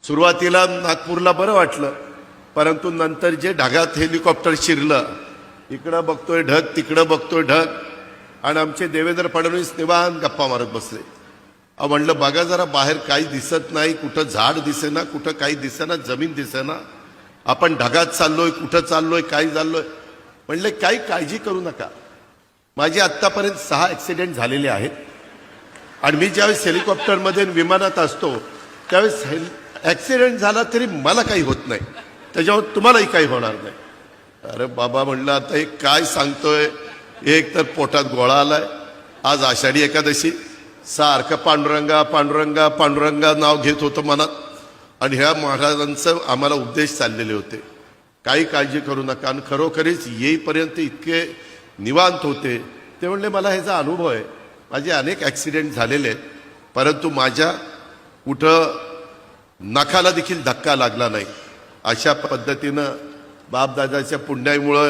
सुरुवातीला नागपूरला बरं वाटलं, परंतु नंतर जे ढगात हेलिकॉप्टर शिरलं, इकडं बघतोय ढग तिकडं बघतोय ढग, आणि आमचे देवेंद्र फडणवीस निवांत गप्पा मारत बसले. म्हणलं बघा जरा बाहेर काही दिसत नाही, कुठं झाड दिसेना, कुठं काही दिसेना, जमीन दिसेना, आपण ढगात चाललोय, कुठं चाललोय, काय चाललोय. म्हणले काही काळजी करू नका. माझे आत्तापर्यंत 6 ॲक्सिडेंट झालेले आहेत, आणि मी ज्यावेळेस हेलिकॉप्टरमध्ये विमानात असतो त्यावेळेस ॲक्सिडेंट झाला तरी मला काही होत नाही, त्याच्यावर तुम्हालाही काही होणार नाही. अरे बाबा म्हणलं आता हे काय सांगतोय, एक तर पोटात गोळा आलाय, आज आषाढी एकादशी, सारखं पांडुरंगा पांडुरंगा पांडुरंगा नाव घेत होतं मनात, आणि ह्या महाराजांचं आम्हाला उपदेश चाललेले होते, काही काळजी करू नका. आणि खरोखरीच येईपर्यंत इतके निवांत होते. ते म्हणले मला ह्याचा अनुभव आहे, माझे अनेक ॲक्सिडेंट झालेले आहेत, परंतु माझ्या कुठं नखाला देखील धक्का लागला नाही. अशा पद्धतीनं बापदादाच्या पुण्याईमुळं